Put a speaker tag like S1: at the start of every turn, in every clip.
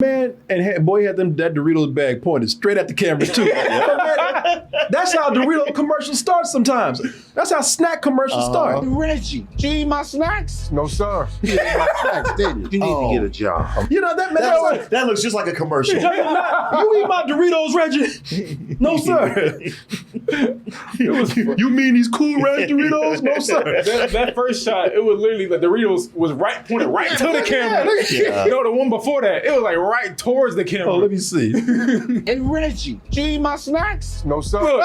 S1: Man, and boy, he had that Doritos bag pointed straight at the camera too. Man, that's how Dorito commercials start sometimes. That's how snack commercials start.
S2: Reggie, did you eat my snacks?
S3: No, sir.
S2: You ate my snacks, didn't you? You need to get a job.
S1: You know that man.
S4: That looks just like a commercial.
S1: You eat my Doritos, Reggie? No, sir. You mean these Cool Ranch Doritos? No, sir.
S3: That first shot, it was literally the Doritos was pointed right to the camera.
S4: Yeah.
S3: You know, the one before that, it was like right towards the camera.
S1: Oh, let me see.
S2: Hey, Reggie, did you eat my snacks?
S3: No, sir.
S4: Oh,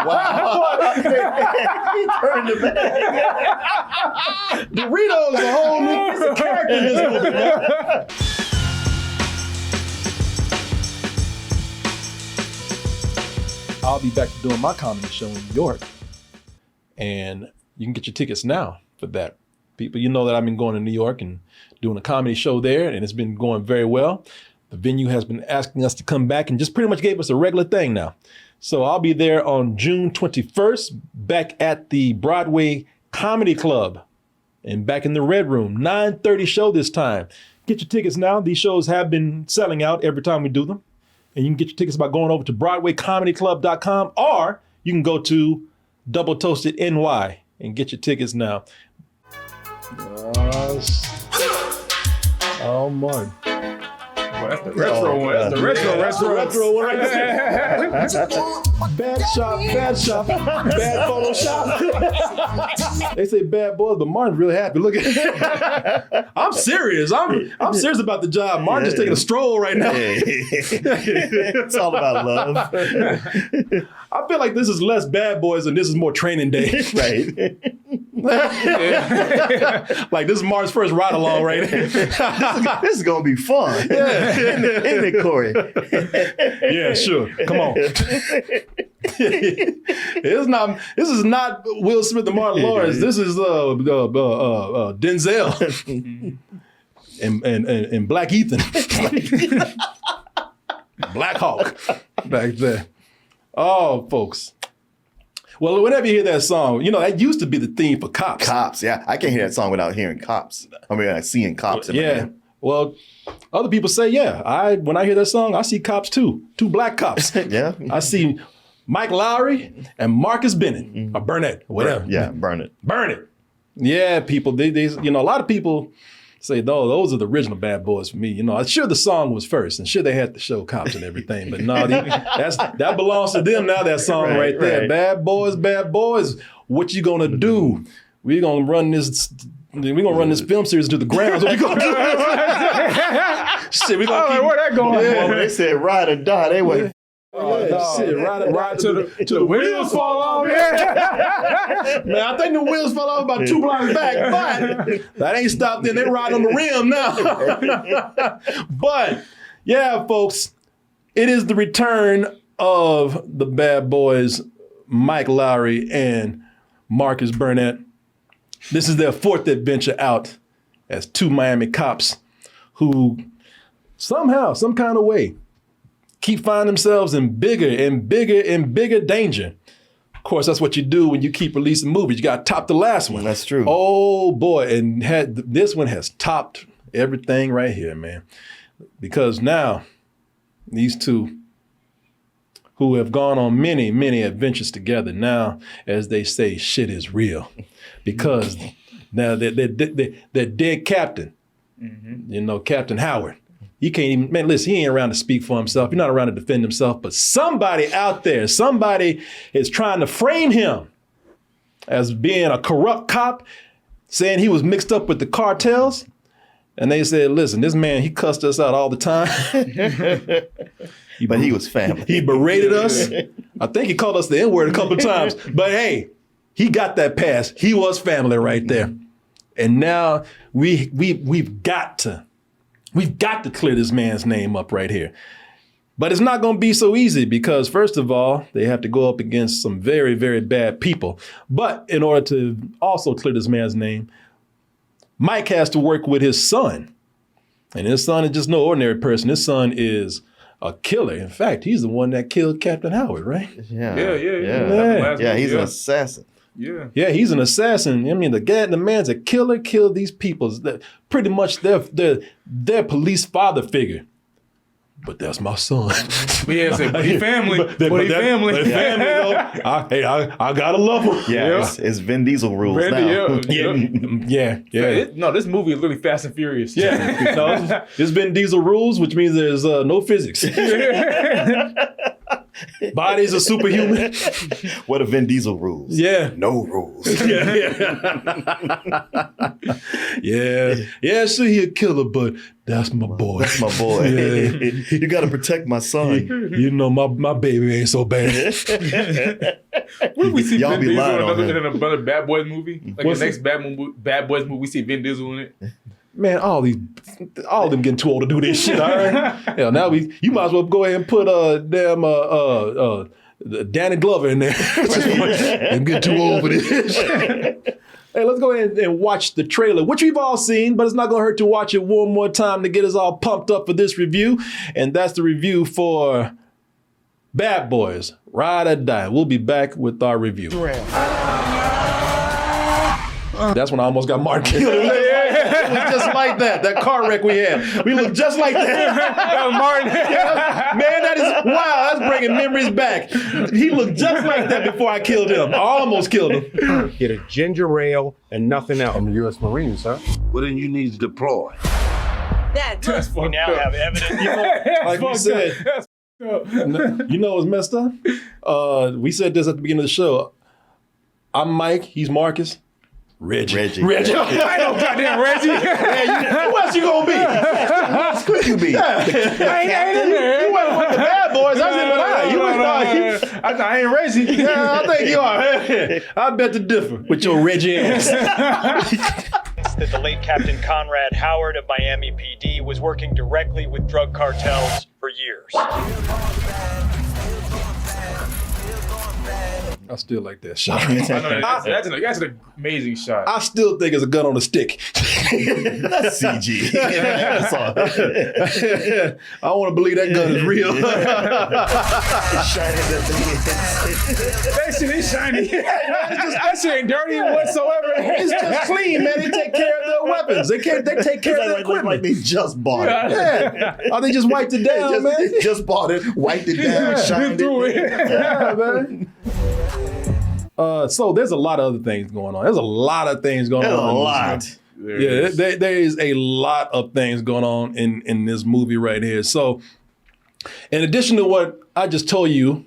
S4: wow. He turned the bag.
S1: Doritos is a whole new piece of character in this movie, man. I'll be back to doing my comedy show in New York. And you can get your tickets now for that. People, you know that I've been going to New York and doing a comedy show there, and it's been going very well. The venue has been asking us to come back and just pretty much gave us a regular thing now. So I'll be there on June 21st, back at the Broadway Comedy Club and back in the Red Room, 9:30 show this time. Get your tickets now. These shows have been selling out every time we do them. And you can get your tickets by going over to BroadwayComedyClub.com, or you can go to Double Toasted NY and get your tickets now. Oh, man.
S3: Well, that's the retro one. That's the retro
S1: one right there. Bad shop, bad Photoshop. They say bad boys, but Martin's really happy. Look at I'm serious. I'm serious about the job. Martin's just taking a stroll right now.
S4: It's all about love.
S1: I feel like this is less Bad Boys and this is more Training Day.
S4: Right.
S1: Like this is Martin's first ride along right here.
S4: This is going to be fun.
S1: Yeah.
S4: Isn't it, Corey?
S1: Yeah, sure. Come on. This is not Will Smith and Martin Lawrence. This is Denzel and Black Ethan. Black Hawk back there. Oh, folks. Well, whenever you hear that song, you know, that used to be the theme for Cops.
S4: Cops, yeah. I can't hear that song without hearing Cops. I mean, seeing Cops in my head.
S1: Well, other people say, yeah, when I hear that song, I see cops too. Two black cops.
S4: Yeah.
S1: I see Mike Lowry and Marcus Bennett, or Burnett, whatever.
S4: Yeah, burn it.
S1: Burn it. Yeah, people, they you know, a lot of people say, no, those are the original Bad Boys for me. You know, sure the song was first, and sure they had to show Cops and everything, but no, that belongs to them now, that song right there. Right. Bad Boys, what you gonna do? We're gonna run this film series to the ground. What we gonna do? Shit, we gonna keep...
S3: where that going?
S4: Yeah. Well, when they said ride or die, they went...
S1: Ride
S3: till the wheels fall off.
S1: Yeah. Man, I think the wheels fell off about 2 blocks back, but that ain't stopped them. They ride on the rim now. But yeah, folks, it is the return of the Bad Boys, Mike Lowry and Marcus Burnett. This is their fourth adventure out as two Miami cops who somehow, some kind of way, keep finding themselves in bigger and bigger and bigger danger. Of course, that's what you do when you keep releasing movies. You got to top the last one.
S4: That's true.
S1: Oh, boy. And this one has topped everything right here, man. Because now, these two who have gone on many, many adventures together, now, as they say, shit is real. Because now they're dead captain, you know, Captain Howard. He can't even, man, listen, he ain't around to speak for himself. He's not around to defend himself, but somebody out there, somebody is trying to frame him as being a corrupt cop, saying he was mixed up with the cartels. And they said, listen, this man, he cussed us out all the time.
S4: But he was family.
S1: He berated us. I think he called us the N-word a couple of times. But hey, he got that pass. He was family right there. And now we've got to clear this man's name up right here. But it's not going to be so easy because, first of all, they have to go up against some very, very bad people. But in order to also clear this man's name, Mike has to work with his son. And his son is just no ordinary person. His son is a killer. In fact, he's the one that killed Captain Howard, right?
S4: Yeah,
S3: Yeah.
S4: he's an assassin.
S3: Yeah.
S1: Yeah, he's an assassin. I mean, the man's a killer, killed these people. Pretty much their police father figure. But that's my son.
S3: But yeah, but he family. But he family.
S1: But family though. I gotta love him.
S4: Yeah, it's Vin Diesel rules now.
S1: Yeah.
S3: No, this movie is really Fast and Furious.
S1: Yeah. No, it's been Diesel rules, which means there's no physics. Bodies are superhuman.
S4: What are Vin Diesel rules?
S1: Yeah.
S4: No rules.
S1: Yeah, sure, he a killer, but that's my boy.
S4: That's my boy.
S1: Yeah.
S4: You got to protect my son.
S1: You know, my baby ain't so bad.
S3: When we see
S4: Y'all
S3: Vin
S4: be
S3: Diesel
S4: lying on
S3: in
S4: him.
S3: another Bad Boys movie, like
S1: What's
S3: the next Bad Boys movie, we see Vin Diesel in it.
S1: Man, all of them getting too old to do this shit, all right? Hell, now you might as well go ahead and put Danny Glover in there. I'm getting too old for this. Hey, let's go ahead and watch the trailer, which we've all seen, but it's not going to hurt to watch it one more time to get us all pumped up for this review. And that's the review for Bad Boys, Ride or Die. We'll be back with our review. That's when I almost got Martin killed. It was just like that car wreck we had. We looked just like that. Martin. Man, that is, wow, that's bringing memories back. He looked just like that before I killed him. I almost killed him.
S5: Get a ginger ale and nothing else.
S2: I'm the U.S. Marine, sir. Well, then you need to deploy.
S6: Dad, look.
S3: We
S7: now have evidence.
S1: Like we said, you know what's messed up? We said this at the beginning of the show. I'm Mike, he's Marcus. Reggie.
S3: I know goddamn Reggie.
S1: Who else you gonna be?
S4: You be.
S1: I ain't in there. You went with the Bad Boys. I said, but
S3: I ain't Reggie.
S1: Yeah, I think you are. I bet to differ with your Reggie ass.
S7: That the late Captain Conrad Howard of Miami PD was working directly with drug cartels for years.
S1: I still like that shot.
S3: That's an amazing shot.
S1: I still think it's a gun on a stick.
S4: That's CG. That's all.
S1: I want to believe that gun is real.
S3: That shit is shiny. That shit ain't dirty whatsoever.
S1: It's just clean, man. They take care of their weapons. They take care of their
S4: Like
S1: equipment.
S4: they just bought it.
S1: Yeah. Oh, they just wiped it down, man.
S4: Just bought it, wiped it down, shined it.
S1: Yeah, man. So there's a lot of other things going on. There's a lot of things going
S4: There's
S1: on.
S4: a lot.
S1: Yeah, there is a lot of things going on in this movie right here. So in addition to what I just told you,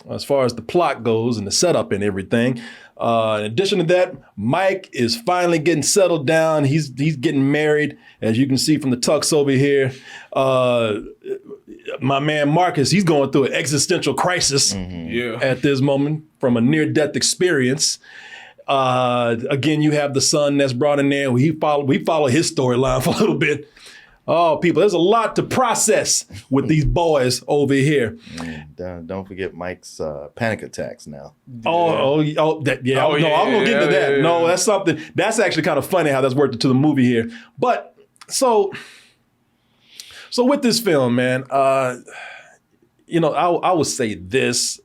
S1: as far as the plot goes and the setup and everything, in addition to that, Mike is finally getting settled down. He's getting married, as you can see from the tux over here. My man Marcus, he's going through an existential crisis at this moment from a near-death experience. Again, you have the son that's brought in there. We follow his storyline for a little bit. Oh, people, there's a lot to process with these boys over here.
S4: Don't forget Mike's panic attacks now.
S1: I'm gonna get into that.
S3: Yeah.
S1: No, that's something. That's actually kind of funny how that's worked into the movie here. But so with this film, man, I would say this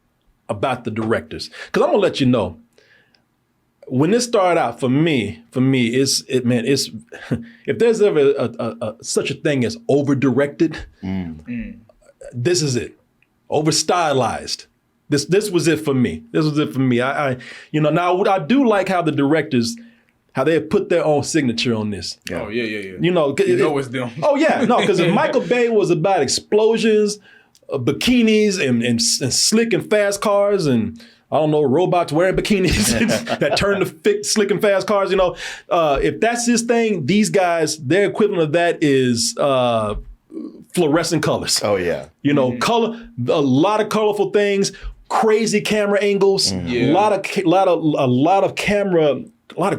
S1: about the directors, because I'm gonna let you know. When this started out for me, it's if there's ever such a thing as over directed, this is it. Over stylized. This was it for me. I now I do like how the directors, how they put their own signature on this.
S3: Yeah. Oh yeah.
S1: You know
S3: it's them.
S1: Oh yeah, no, because if Michael Bay was about explosions, bikinis, and slick and fast cars, and I don't know, robots wearing bikinis that turn to slick and fast cars, if that's his thing, these guys, their equivalent of that is fluorescent colors.
S4: Oh yeah.
S1: Color, a lot of colorful things, crazy camera angles, a lot of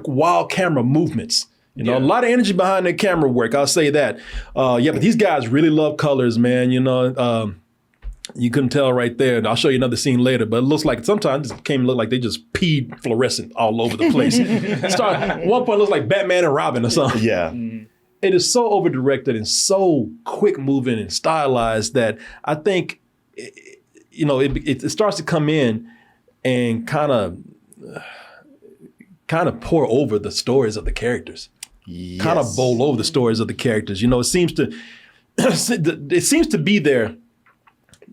S1: wild camera movements. A lot of energy behind their camera work. I'll say that. But these guys really love colors, man. You couldn't tell right there. And I'll show you another scene later, but it looks like sometimes it came look like they just peed fluorescent all over the place. One point it looks like Batman and Robin or something.
S4: Yeah.
S1: It is so over-directed and so quick-moving and stylized that I think, it starts to come in and kind of kind of pour over the stories of the characters.
S4: Yes.
S1: Kind of bowl over the stories of the characters. You know, it seems to be there,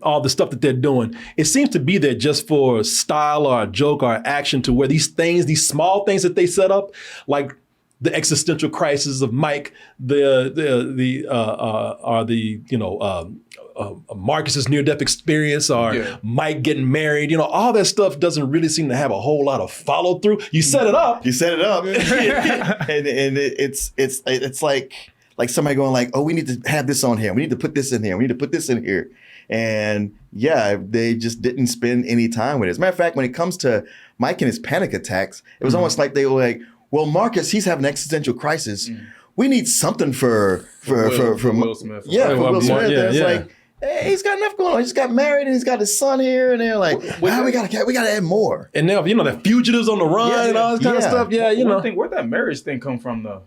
S1: all the stuff that they're doing, it seems to be there just for style or a joke or action, to where these small things that they set up, like the existential crisis of Mike, Marcus's near-death experience, or Mike getting married, you know, all that stuff doesn't really seem to have a whole lot of follow-through. You set it up.
S4: And it's like somebody going like, oh, we need to have this on here. We need to put this in here. We need to put this in here. And yeah, they just didn't spend any time with it. As a matter of fact, when it comes to Mike and his panic attacks, it was almost like they were like, well, Marcus, he's having an existential crisis. We need something for
S3: Will Smith.
S4: Yeah, for Will Smith.
S1: Yeah,
S4: It's like, hey, he's got enough going on. He just got married and he's got his son here, and they're like, we gotta add more.
S1: And now, you know, the fugitives on the run and all this kind of stuff. Yeah, you know.
S3: Where'd that marriage thing come from, though?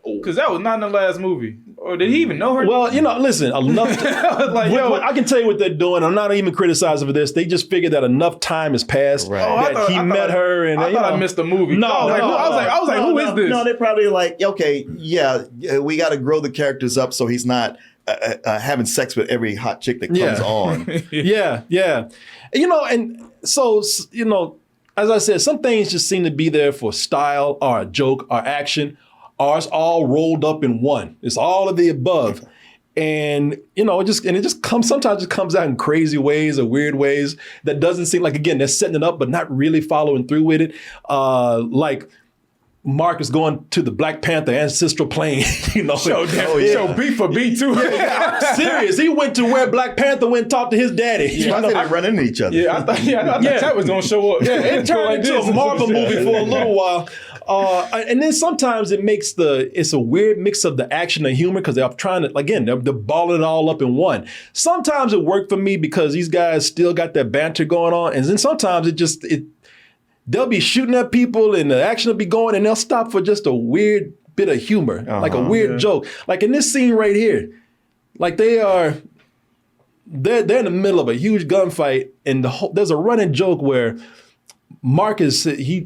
S3: Because that was not in the last movie. Or did he even know her?
S1: Well, you know, listen, enough. I can tell you what they're doing. I'm not even criticizing for this. They just figured that enough time has passed that he met her, and
S3: I thought I missed the movie. I was like, who is this?
S4: No, they're probably like, okay, we got to grow the characters up so he's not having sex with every hot chick that comes on.
S1: Yeah. You know, and so, you know, as I said, some things just seem to be there for style or a joke or action, or it's all rolled up in one. It's all of the above. And, you know, sometimes it comes out in crazy ways or weird ways that doesn't seem like, again, they're setting it up, but not really following through with it. Like Marcus going to the Black Panther ancestral plane, you know.
S3: Show B for B too.
S1: Serious. He went to where Black Panther went and talked to his daddy.
S4: Yeah, I thought they run into each other.
S3: Yeah, I thought that was going to show up.
S1: Yeah, it turned into a Marvel movie for a little while. And then sometimes it's a weird mix of the action and humor, because they're trying to, again, they're balling it all up in one. Sometimes it worked for me because these guys still got that banter going on. And then sometimes they'll be shooting at people and the action will be going, and they'll stop for just a weird bit of humor, like a weird joke. Like in this scene right here, like they're in the middle of a huge gunfight, and there's a running joke where Marcus, he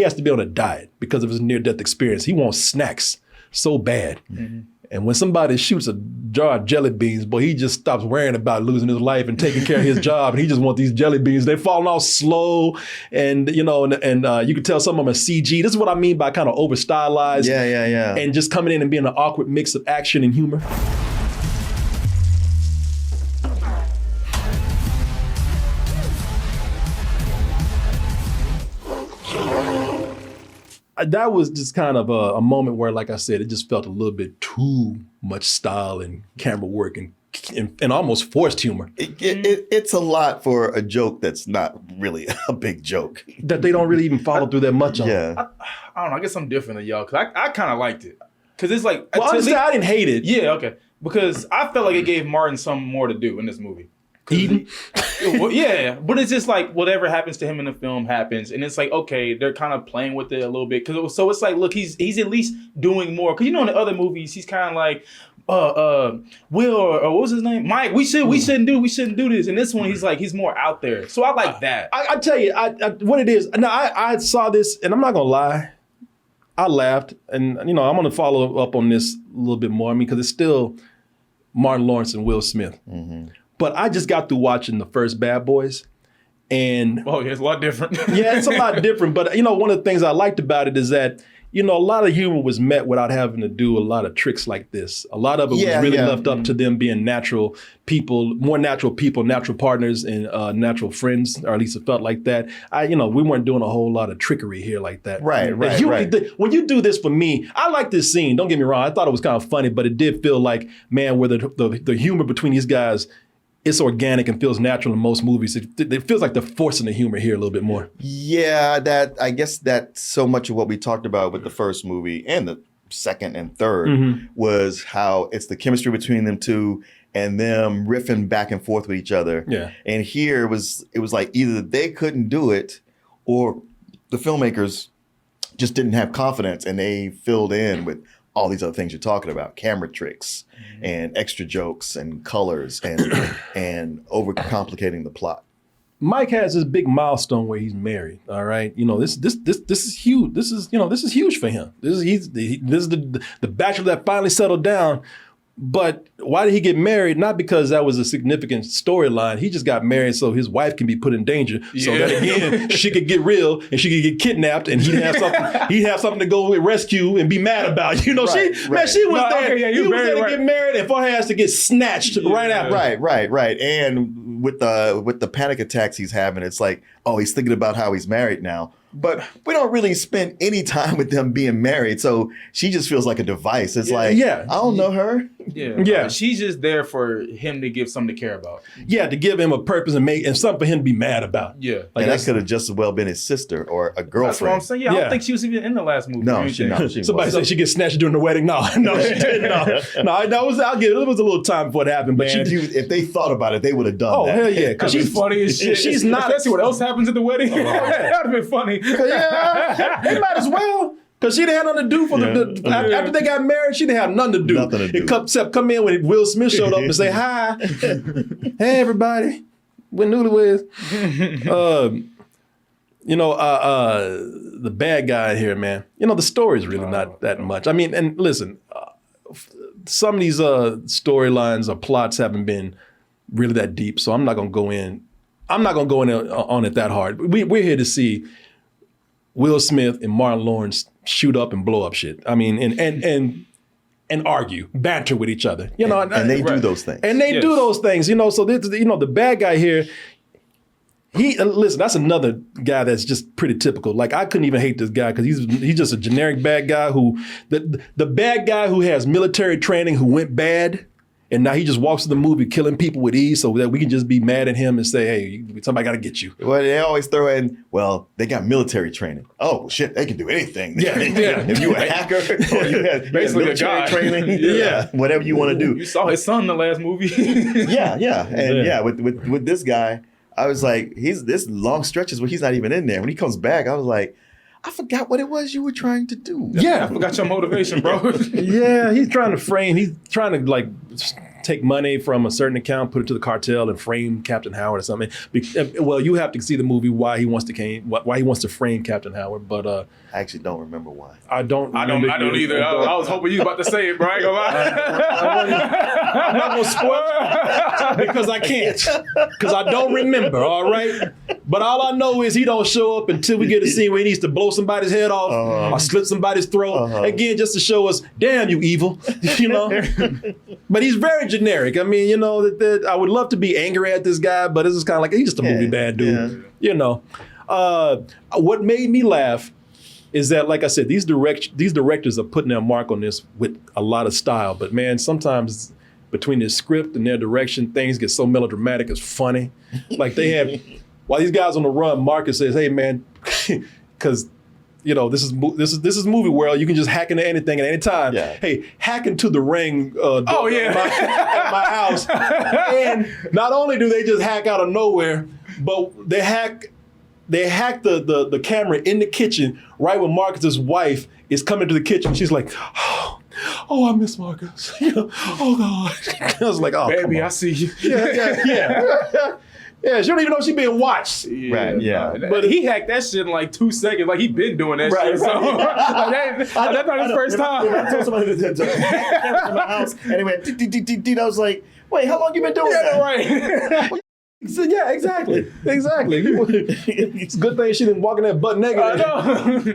S1: has to be on a diet because of his near-death experience. He wants snacks so bad. Mm-hmm. And when somebody shoots a jar of jelly beans, boy, he just stops worrying about losing his life and taking care of his job. And he just wants these jelly beans. They're falling off slow. And, you know, and you can tell some of them are CG. This is what I mean by kind of over-stylized.
S4: Yeah.
S1: And just coming in and being an awkward mix of action and humor. That was just kind of a moment where, like I said, it just felt a little bit too much style and camera work and almost forced humor.
S4: It's a lot for a joke that's not really a big joke.
S1: That they don't really even follow through that much on.
S4: Yeah.
S3: I don't know. I guess I'm different than y'all, because I kind of liked it. Because it's like...
S1: Well, honestly, I didn't hate it.
S3: Yeah, okay. Because I felt like it gave Martin something more to do in this movie.
S1: Eden?
S3: Well, yeah, but it's just like whatever happens to him in the film happens, and it's like, okay, they're kind of playing with it a little bit, so it's like, look, he's at least doing more, because you know in the other movies he's kind of like Will or what was his name, Mike, we shouldn't do this, and this one he's more out there, so I like that.
S1: I tell you, what it is. Now I saw this, and I'm not gonna lie, I laughed, and you know I'm gonna follow up on this a little bit more, because it's still Martin Lawrence and Will Smith. Mm-hmm. But I just got through watching the first Bad Boys, and
S3: it's a lot different.
S1: Yeah, it's a lot different. But you know, one of the things I liked about it is that, you know, a lot of humor was met without having to do a lot of tricks like this. A lot of it was really left up to them being natural people, natural partners, and natural friends, or at least it felt like that. We weren't doing a whole lot of trickery here like that.
S4: Right.
S1: When you do this for me, I like this scene. Don't get me wrong. I thought it was kind of funny, but it did feel like, man, where the humor between these guys, it's organic and feels natural in most movies. It feels like they're forcing the humor here a little bit more.
S4: Yeah, I guess that's so much of what we talked about with the first movie and the second and third was how it's the chemistry between them two and them riffing back and forth with each other.
S1: Yeah.
S4: And here it was like either they couldn't do it or the filmmakers just didn't have confidence, and they filled in with all these other things you're talking about, camera tricks and extra jokes and colors and overcomplicating the plot.
S1: Mike has this big milestone where he's married. All right, you know this is huge. This is huge for him. This is the bachelor that finally settled down. But why did he get married? Not because that was a significant storyline. He just got married so his wife can be put in danger. So that again, she could get real and she could get kidnapped and he'd have something to go and rescue and be mad about. You know, she was there. He was there to get married and for her ass to get snatched right after.
S4: Right. And with the panic attacks he's having, it's like, oh, he's thinking about how he's married now. But we don't really spend any time with them being married. So she just feels like a device. It's I don't know her.
S3: Yeah. She's just there for him to give something to care about.
S1: Yeah, to give him a purpose and something for him to be mad about.
S3: Yeah.
S4: Like that could have just as well been his sister or a girlfriend.
S3: That's what I'm saying. Yeah, I don't think she was even in the last movie.
S4: No, she
S1: Somebody said she gets snatched during the wedding. No, she didn't. No, that was, I'll give it. It was a little time before it happened. But
S4: if they thought about it, they would have done that.
S1: Oh, hell yeah. Because
S3: she's funny as shit.
S1: She's not.
S3: Especially what else happens at the wedding. That would have been funny.
S1: Yeah, they might as well. Because she didn't have nothing to do for after they got married, she didn't have nothing to do. Except come in when Will Smith showed up and say, hi. Hey, everybody. We're newlyweds. The bad guy here, man. You know, the story's really not that much. I mean, and listen, some of these storylines or plots haven't been really that deep, so I'm not going to go in. On it that hard. We're here to see Will Smith and Martin Lawrence shoot up and blow up shit. I mean, and argue, banter with each other. You know,
S4: and they do those things.
S1: And they do those things. You know, so the bad guy here. Listen, that's another guy that's just pretty typical. Like I couldn't even hate this guy because he's just a generic bad guy who the bad guy who has military training who went bad. And now he just walks to the movie killing people with ease so that we can just be mad at him and say, hey, somebody got to get you.
S4: Well, they always throw in, well, they got military training. Oh, shit, they can do anything.
S1: Yeah.
S4: If you a hacker or you had
S3: basically
S4: military training, whatever you want to do.
S3: You saw his son in the last movie.
S4: With this guy, I was like, this long stretches where he's not even in there. When he comes back, I was like, I forgot what it was you were trying to do.
S3: Yeah, I forgot your motivation, bro.
S1: Yeah, he's trying to like take money from a certain account, put it to the cartel, and frame Captain Howard or something. Well, you have to see the movie why he wants to frame Captain Howard, but
S4: I actually don't remember why.
S1: I don't
S3: either. I was hoping you were about to say it, bro. I ain't gonna lie.
S1: I'm not gonna spoil it because I can't. Because I don't remember, all right? But all I know is he don't show up until we get a scene where he needs to blow somebody's head off or slit somebody's throat. Again, just to show us, damn you evil, you know? But he's very generic. I mean, you know, I would love to be angry at this guy, but it's just kind of like, he's just a movie bad dude, you know? What made me laugh is that, like I said, these directors are putting their mark on this with a lot of style. But man, sometimes between their script and their direction, things get so melodramatic, it's funny. Like they have, while these guys on the run, Marcus says, "Hey man," because you know this is movie world. You can just hack into anything at any time. Yeah. Hey, hack into the Ring. At my house, and not only do they just hack out of nowhere, but they hack the camera in the kitchen right when Marcus's wife is coming to the kitchen. She's like, oh, I miss Marcus. You know, oh God. I was like, oh,
S3: baby, I see you.
S1: Yeah. Yeah, she don't even know she's being watched.
S4: Right, yeah.
S3: But he hacked that shit in like 2 seconds. Like he been doing that shit. So that's not his first time.
S4: I told somebody to hack the camera in my house and it went dee. I was like, wait, how long you been doing that?
S3: Right.
S1: So, yeah, exactly. It's a good thing she didn't walk in there butt naked.
S3: I know.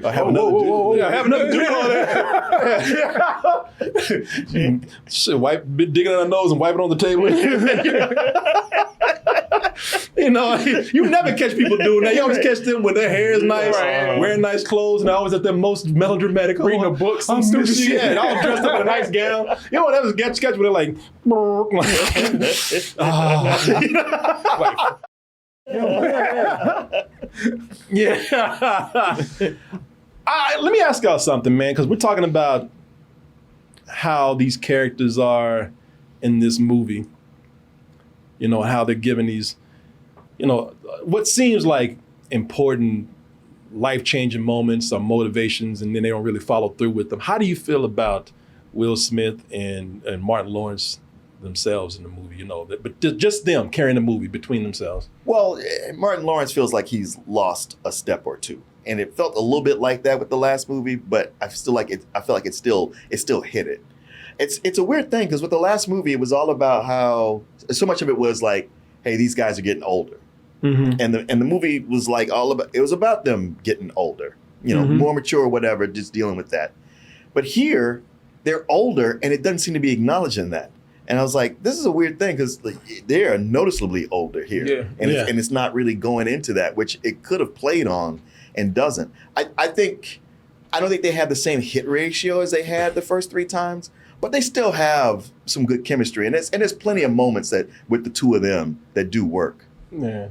S4: I have another dude.
S1: Yeah, have nothing to do with all that. Shit, digging in her nose and wiping on the table. You know, you never catch people doing that. You always catch them when their hair is nice, wearing nice clothes, and always at their most melodramatic.
S3: Reading a book, some stupid shit.
S1: Yeah, all dressed up in a nice gown. You know what? That was sketch where they're like, let me ask y'all something, man, because we're talking about how these characters are in this movie. You know, how they're given these, you know, what seems like important life-changing moments or motivations, and then they don't really follow through with them. How do you feel about Will Smith and Martin Lawrence, themselves in the movie, but just them carrying the movie between themselves.
S4: Well, Martin Lawrence feels like he's lost a step or two. And it felt a little bit like that with the last movie, but I feel like it still hit it. It's a weird thing because with the last movie, it was all about how so much of it was like, hey, these guys are getting older. Mm-hmm. And the movie was like it was about them getting older, more mature or whatever, just dealing with that. But here, they're older and it doesn't seem to be acknowledging that. And I was like, this is a weird thing because they are noticeably older here.
S3: Yeah.
S4: And it's not really going into that, which it could have played on and doesn't. I don't think they have the same hit ratio as they had the first 3 times, but they still have some good chemistry. And there's plenty of moments that with the two of them that do work.
S1: Yeah.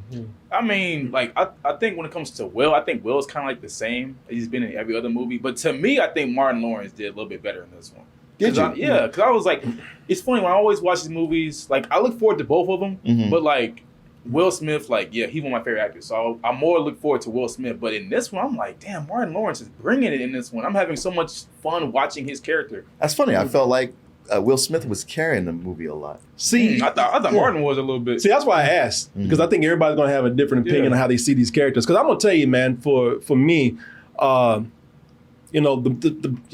S3: I mean, like, I think when it comes to Will, I think Will's kind of like the same. He's been in every other movie. But to me, I think Martin Lawrence did a little bit better in this one.
S4: Did you?
S3: Yeah, because I was like, it's funny when I always watch these movies, like, I look forward to both of them, but, like, Will Smith, like, yeah, he's one of my favorite actors. So I more look forward to Will Smith. But in this one, I'm like, damn, Martin Lawrence is bringing it in this one. I'm having so much fun watching his character.
S4: That's funny. I felt like Will Smith was carrying the movie a lot.
S1: See,
S3: I thought Martin was a little bit.
S1: See, that's why I asked, because I think everybody's going to have a different opinion on how they see these characters. Because I'm going to tell you, man, for me, you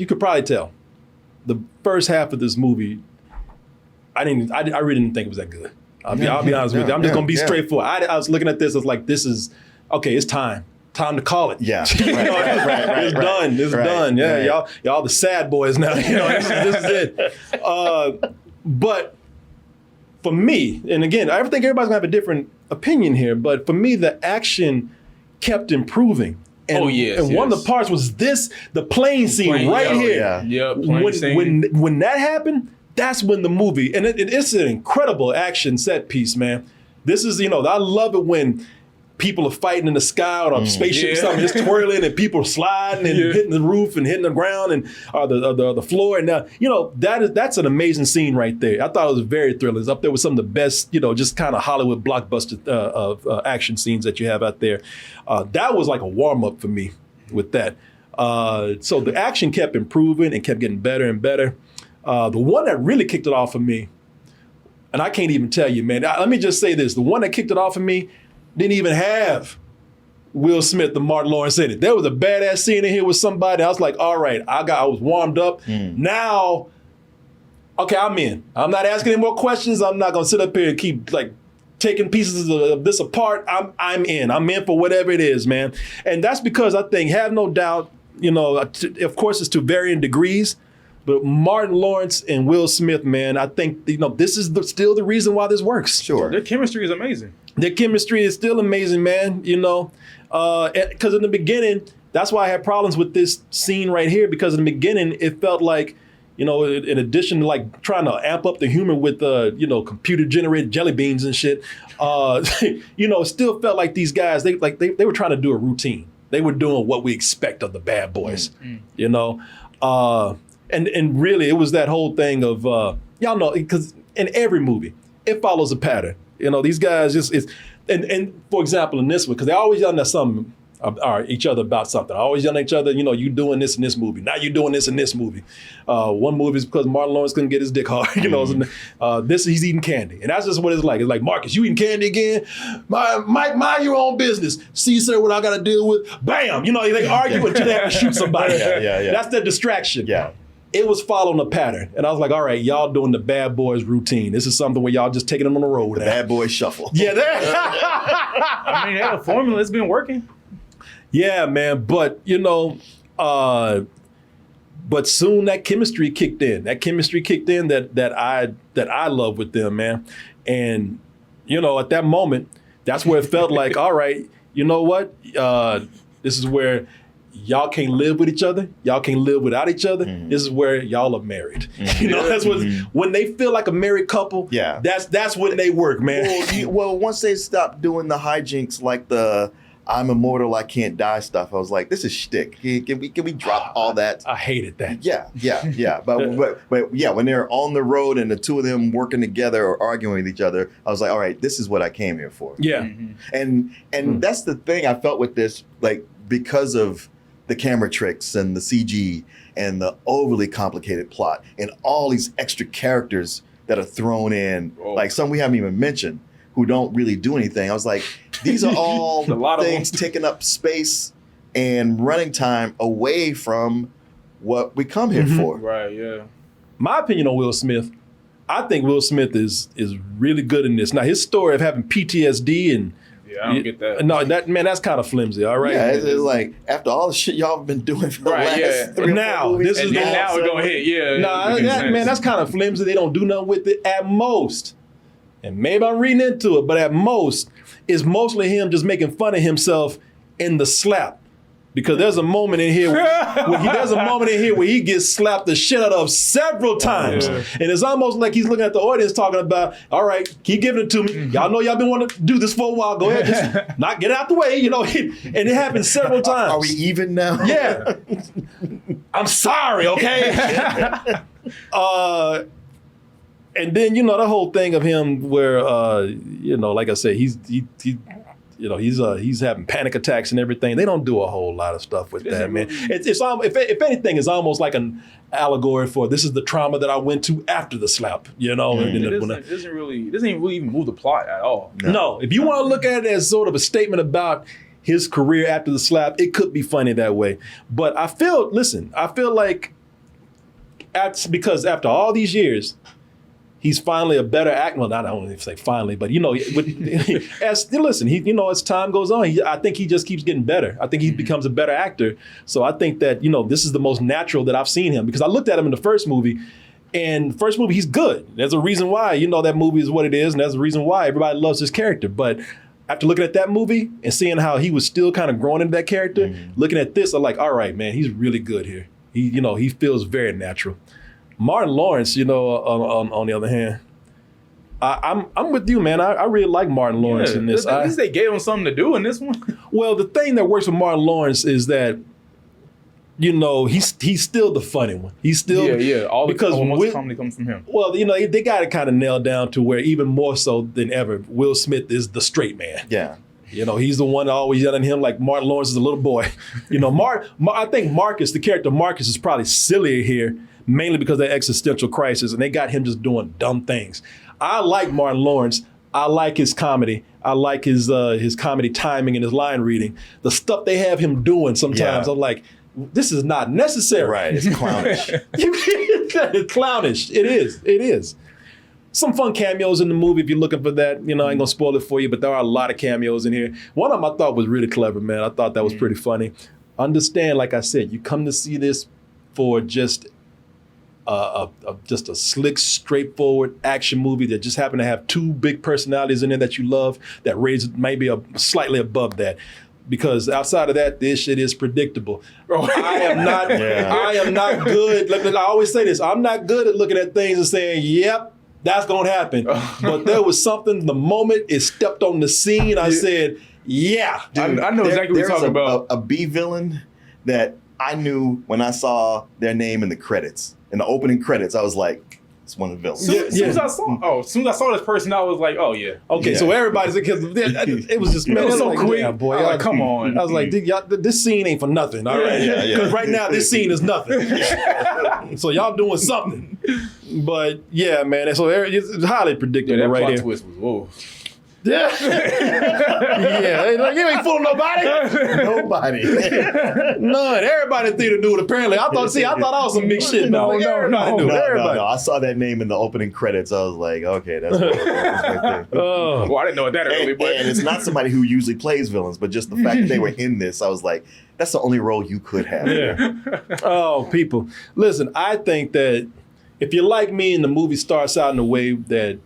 S1: could probably tell the first half of this movie, I really didn't think it was that good. I'll be honest with you. I'm just going to be straightforward. I was looking at this as like, this is, okay, it's time to call it.
S4: Yeah.
S1: It's done. It's done. Yeah, y'all the sad boys now. This is it. But for me, and again, I think everybody's gonna have a different opinion here, but for me, the action kept improving. And, one of the parts was the plane scene here.
S3: Yeah, plane scene.
S1: When that happened, that's when the movie, and it's an incredible action set piece, man. This is, I love it when people are fighting in the sky on a spaceship or something, just twirling, and people are sliding and hitting the roof and hitting the ground and the floor. And that's an amazing scene right there. I thought it was very thrilling. It's up there with some of the best, just kind of Hollywood blockbuster of action scenes that you have out there. That was like a warm up for me with that. So the action kept improving and kept getting better and better. The one that really kicked it off for me, and I can't even tell you, man. Let me just say this: the one that kicked it off for me didn't even have Will Smith and Martin Lawrence in it. There was a badass scene in here with somebody. I was like, all right, I was warmed up. Now, okay, I'm in. I'm not asking any more questions. I'm not gonna sit up here and keep like taking pieces of this apart. I'm in. I'm in for whatever it is, man. And that's because I think, have no doubt, of course it's to varying degrees, but Martin Lawrence and Will Smith, man, I think, this is still the reason why this works.
S4: Sure.
S3: Their chemistry is amazing.
S1: Their chemistry is still amazing, man, because in the beginning, that's why I had problems with this scene right here, because in the beginning, it felt like, in addition to like trying to amp up the humor with, computer generated jelly beans and shit, it still felt like these guys, they were trying to do a routine. They were doing what we expect of the bad boys, And really, it was that whole thing of, y'all know, because in every movie, it follows a pattern. These guys and for example, in this one, because they always yelling at something, or each other about something. Always yelling at each other, you doing this in this movie. Now you doing this in this movie. One movie is because Martin Lawrence couldn't get his dick hard. This he's eating candy. And that's just what it's like. It's like, Marcus, you eating candy again? Mike, mind your own business. See, sir, what I got to deal with? Bam! They argue until they have to shoot somebody.
S4: Yeah.
S1: That's the distraction.
S4: Yeah.
S1: It was following a pattern. And I was like, all right, y'all doing the bad boys routine. This is something where y'all just taking them on the road.
S4: The bad boys shuffle.
S1: Yeah,
S3: I mean, they have a formula. It's been working.
S1: Yeah, man. But, but soon that chemistry kicked in. That chemistry kicked in that I love with them, man. And, at that moment, that's where it felt like, all right, you know what? This is where y'all can't live with each other. Y'all can't live without each other. This is where y'all are married. That's what when they feel like a married couple. Yeah, that's when they work, man.
S4: Well, once they stop doing the hijinks like the I'm immortal, I can't die stuff, I was like, this is shtick. Can we drop all that?
S1: I hated that.
S4: Yeah. But yeah, when they're on the road and the two of them working together or arguing with each other, I was like, all right, this is what I came here for.
S1: Yeah.
S4: And that's the thing I felt with this, like, because of the camera tricks and the CG and the overly complicated plot and all these extra characters that are thrown in, like some we haven't even mentioned, who don't really do anything. I was like, these are all things taking up space and running time away from what we come here for.
S3: Right, yeah.
S1: My opinion on Will Smith, I think Will Smith is really good in this. Now, his story of having PTSD and
S3: I don't get that.
S1: No, that's kind of flimsy. All right.
S4: Yeah, it's like after all the shit y'all have been doing for the last 3 or 4 movies,
S1: this is
S3: now we're gonna hit. Yeah.
S1: No, that's kind of flimsy. They don't do nothing with it at most. And maybe I'm reading into it, but at most, it's mostly him just making fun of himself in the slap. Because there's a moment in here where he gets slapped the shit out of several times. Yeah. And it's almost like he's looking at the audience talking about, all right, keep giving it to me. Y'all know y'all been wanting to do this for a while. Go ahead, just not get out the way, you know. And it happens several times.
S4: Are we even now?
S1: Yeah. I'm sorry, okay? And then, you know, the whole thing of him where, you know, like I said, he's having panic attacks and everything. They don't do a whole lot of stuff with that, man. It's if anything, it's almost like an allegory for this is the trauma that I went to after the slap, you know.
S3: It doesn't really even move the plot at all.
S1: No, if you want to look at it as sort of a statement about his career after the slap, it could be funny that way. But I feel like because after all these years, he's finally a better actor. Well, I don't want to say finally, but you know, as time goes on, I think he just keeps getting better. I think he becomes a better actor. So I think that, you know, this is the most natural that I've seen him, because I looked at him in the first movie, and the first movie he's good. There's a reason why, you know, that movie is what it is, and there's a reason why everybody loves his character. But after looking at that movie and seeing how he was still kind of growing into that character, looking at this, I'm like, all right, man, he's really good here. He feels very natural. Martin Lawrence, you know, on the other hand, I'm with you, man. I really like Martin Lawrence in this.
S3: At least they gave him something to do in this one.
S1: Well, the thing that works with Martin Lawrence is that, you know, he's still the funny one. He's still
S3: most of the comedy comes from him.
S1: Well, you know, they got it kind of nailed down to where even more so than ever, Will Smith is the straight man.
S4: Yeah.
S1: You know, he's the one always yelling at him like Martin Lawrence is a little boy. You know, I think Marcus, the character Marcus, is probably sillier here, mainly because of that existential crisis, and they got him just doing dumb things. I like Martin Lawrence. I like his comedy. I like his comedy timing and his line reading. The stuff they have him doing sometimes, I'm like, this is not necessary.
S4: Right, it's clownish.
S1: It's clownish. It is. Some fun cameos in the movie if you're looking for that. You know, I ain't gonna spoil it for you, but there are a lot of cameos in here. One of them I thought was really clever, man. I thought that was pretty funny. Understand, like I said, you come to see this for just a slick, straightforward action movie that just happened to have 2 big personalities in it that you love, that raise maybe slightly above that. Because outside of that, this shit is predictable. I am not good. I always say this. I'm not good at looking at things and saying, yep, that's going to happen. But there was something, the moment it stepped on the scene, I said, yeah.
S3: Dude, I know exactly what you're talking about.
S4: A B villain that I knew when I saw their name in the credits. In the opening credits, I was like, it's one of the villains.
S3: As soon as I saw this person, I was like, oh yeah.
S1: Okay, so everybody's because it was just
S3: it was so
S1: like,
S3: quick.
S1: Yeah, boy,
S3: like, come on.
S1: I was like, this scene ain't for nothing. All right, because right now this scene is nothing. So y'all doing something. But yeah, man. So it's highly predictable right here.
S3: That plot twist was whoa.
S1: Yeah. Like, you ain't fooling nobody.
S4: Nobody.
S1: None. Everybody in the theater knew it, apparently. I thought I was some big shit. No.
S4: I saw that name in the opening credits. I was like, okay, that's what right there.
S3: Well, I didn't know it that early, but
S4: and it's not somebody who usually plays villains, but just the fact that they were in this, I was like, that's the only role you could have.
S1: Yeah. Oh, people. Listen, I think that if you're like me and the movie starts out in a way that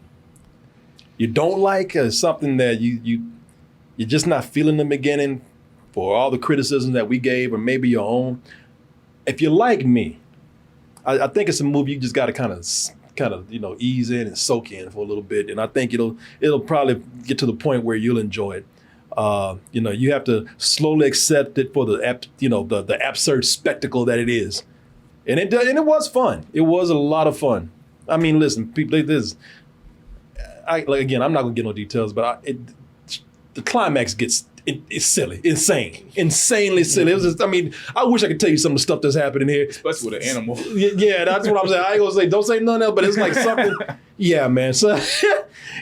S1: you don't like, something that you're just not feeling in the beginning for all the criticism that we gave, or maybe your own. If you're like me, I think it's a movie you just got to kind of ease in and soak in for a little bit, and I think it'll probably get to the point where you'll enjoy it. You have to slowly accept it for the absurd spectacle that it is, and it was fun. It was a lot of fun. I mean, listen, people, again, I'm not gonna get no details, but the climax gets it's silly, insanely silly. It was just, I mean, I wish I could tell you some of the stuff that's happening here.
S3: Especially with an animal.
S1: Yeah, that's what I'm saying. I ain't gonna say, don't say nothing else, but it's like something. Yeah, man. So,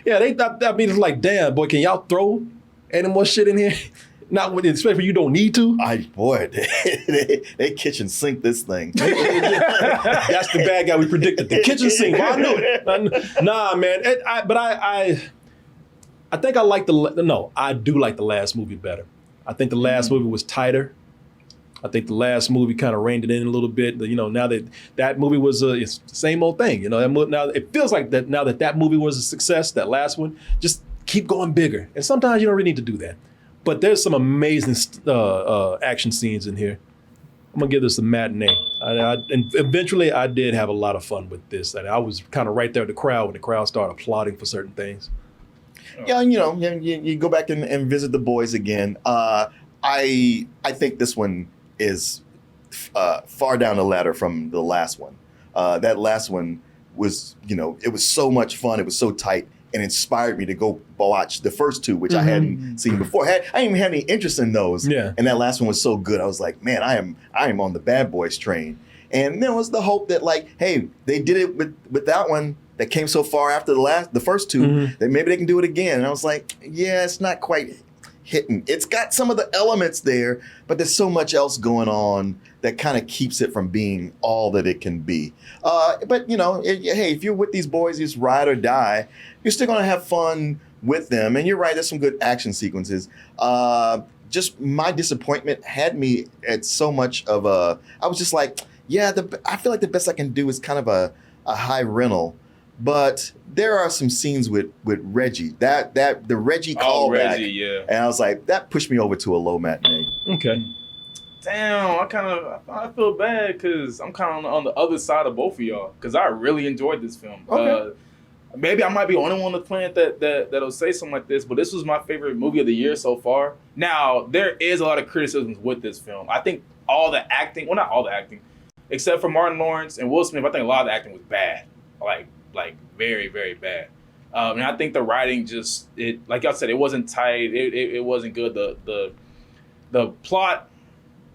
S1: yeah, I mean, it's like, damn, boy, can y'all throw animal shit in here? Not when, especially when you don't need to.
S4: They kitchen sink this thing.
S1: That's the bad guy we predicted. The kitchen sink. Well, I knew it. Nah, man. I think I like I do like the last movie better. I think the last movie was tighter. I think the last movie kind of reined it in a little bit. You know, now that movie was it's the same old thing. You know, now it feels like that now that movie was a success. That last one, just keep going bigger. And sometimes you don't really need to do that. But there's some amazing action scenes in here. I'm gonna give this a matinee. And eventually, I did have a lot of fun with this. And I was kind of right there with the crowd when the crowd started applauding for certain things.
S4: Yeah, you know, you go back and visit the boys again. I think this one is far down the ladder from the last one. That last one was, you know, it was so much fun. It was so tight and inspired me to go watch the first two, which I hadn't seen before. I didn't even have any interest in those. Yeah. And that last one was so good. I was like, man, I am on the Bad Boys train. And there was the hope that, like, hey, they did it with that one that came so far after the first two, that maybe they can do it again. And I was like, yeah, it's not quite hitting. It's got some of the elements there, but there's so much else going on that kind of keeps it from being all that it can be. But, you know, hey, if you're with these boys, it's ride or die. You're still going to have fun with them. And you're right, there's some good action sequences. Just my disappointment had me at so much of I was just like, yeah, I feel like the best I can do is kind of a high rental. But there are some scenes with Reggie, the Reggie callback.
S3: Reggie, yeah.
S4: And I was like, that pushed me over to a low matinee.
S1: Okay.
S3: Damn, I feel bad because I'm kind of on the other side of both of y'all because I really enjoyed this film.
S4: Okay.
S3: Maybe I might be the only one on the planet that'll say something like this, but this was my favorite movie of the year so far. Now, there is a lot of criticisms with this film. I think all the acting, well, not all the acting, except for Martin Lawrence and Will Smith, I think a lot of the acting was bad. Like very, very bad. And I think the writing just, like y'all said, it wasn't tight. It wasn't good. The plot,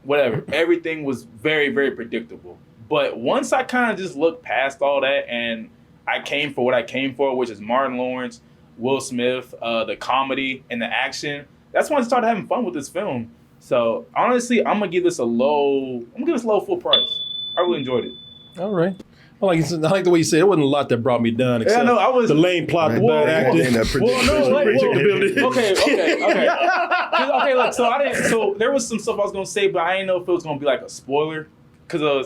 S3: whatever, everything was very, very predictable. But once I kind of just looked past all that and I came for what I came for, which is Martin Lawrence, Will Smith, the comedy and the action, that's when I started having fun with this film. So honestly, I'm gonna give this a low full price. I really enjoyed it.
S1: All right. I like the way you said it. Wasn't a lot that brought me down except the lame plot, the bad acting. Okay, look, so there was some stuff I was gonna say, but I didn't know if it was gonna be like a spoiler. So the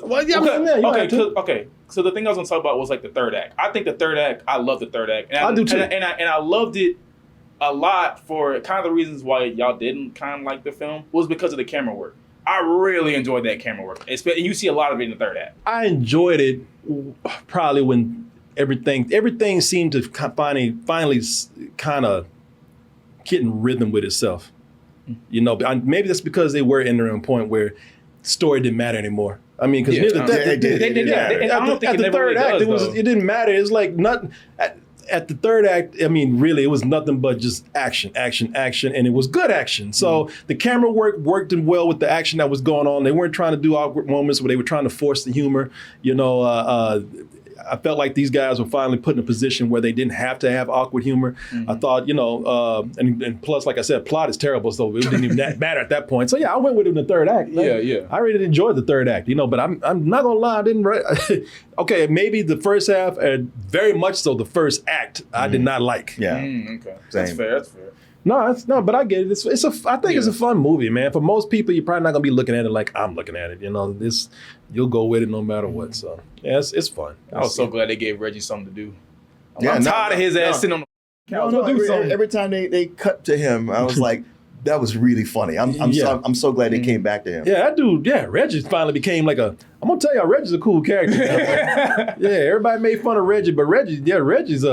S1: thing I was gonna talk about was like the third act. I think the third act, I love the third act. I do too.
S3: And I loved it a lot for kind of the reasons why y'all didn't kind of like the film was because of the camera work. I really enjoyed that camera work. You see a lot of it in the third act.
S1: I enjoyed it probably when everything seemed to finally kind of getting rhythm with itself. You know, maybe that's because they were entering a point where story didn't matter anymore. I mean, because near the third act, it didn't matter. It's like nothing. At the third act, I mean, really, it was nothing but just action, and it was good action. So the camera work worked in well with the action that was going on. They weren't trying to do awkward moments where they were trying to force the humor. You know, I felt like these guys were finally put in a position where they didn't have to have awkward humor. I thought, you know, and plus, like I said, plot is terrible, so it didn't even matter at that point. So yeah, I went with it in the third act.
S3: Yeah.
S1: I really enjoyed the third act, you know, but I'm not gonna lie, I didn't. Okay, maybe the first half, and very much so the first act, I did not like.
S4: Yeah.
S3: Okay. That's fair.
S1: No, but I get it. I think it's a fun movie, man. For most people, you're probably not gonna be looking at it like I'm looking at it. You know, you'll go with it no matter what. So yeah, it's fun.
S3: I was so glad they gave Reggie something to do. I'm tired of his ass sitting on the couch.
S4: Every time they cut to him, I was like, that was really funny. I'm so glad they came back to him.
S1: Yeah, that dude. Yeah, Reggie finally became like I'm gonna tell y'all, Reggie's a cool character. Yeah, everybody made fun of Reggie, but Reggie's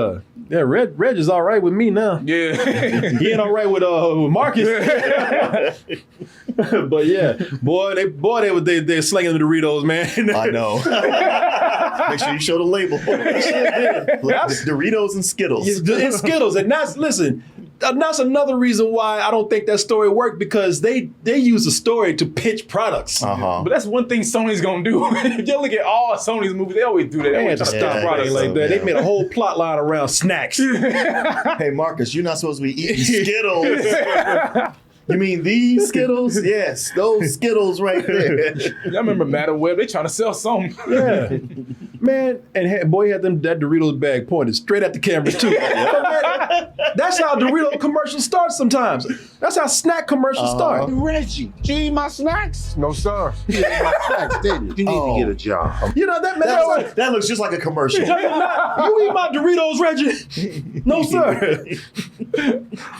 S1: all right with me now.
S3: Yeah,
S1: he ain't all right with Marcus. But yeah, they're slinging the Doritos, man.
S4: I know. Make sure you show the label. Doritos and Skittles.
S1: And Skittles, and listen. that's another reason why I don't think that story worked, because they use the story to pitch products.
S4: Uh-huh.
S3: But that's one thing Sony's gonna do. If you look at all Sony's movies, they always do that. They
S1: They had
S3: always
S1: to
S3: try to
S1: stop
S3: pitch
S1: products
S3: products.
S1: like that.
S4: Yeah.
S1: They made a whole plot line around snacks.
S4: Hey, Marcus, you're not supposed to be eating Skittles. You mean these Skittles? Yes, those Skittles right there.
S3: I remember Madam Web. They trying to sell something.
S1: Yeah. Man, and boy, he had that Doritos bag pointed straight at the camera too. That's how Dorito commercials start sometimes. That's how snack commercials start.
S2: Reggie, did you eat my snacks?
S5: No, sir.
S2: You ate my snacks, didn't you? You need to get a job.
S1: You know that man.
S4: That looks just like a commercial.
S1: You eat my Doritos, Reggie? No, sir.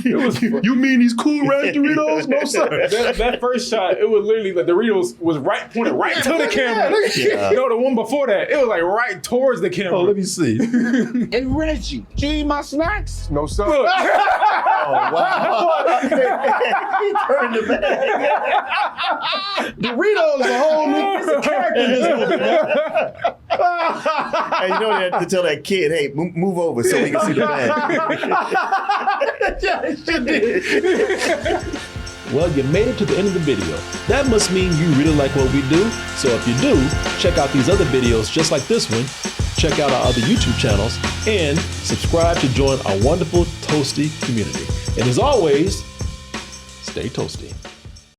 S1: You mean these Cool Ranch Doritos? No, sir.
S3: That first shot, it was literally the Doritos was pointed right to the camera.
S4: Yeah.
S3: No, the one before that, it was like right towards the camera.
S1: Oh, let me see.
S2: Hey, Reggie, did you eat my snacks?
S5: No, sir.
S3: Look,
S4: Oh, wow. He turned the bag.
S1: Doritos a whole new character in this movie, man.
S4: And you know they have to tell that kid, hey, move over so we can see the bag.
S1: Yeah, she did. Well, you made it to the end of the video. That must mean you really like what we do. So if you do, check out these other videos just like this one. Check out our other YouTube channels and subscribe to join our wonderful Toasty community. And as always, stay toasty.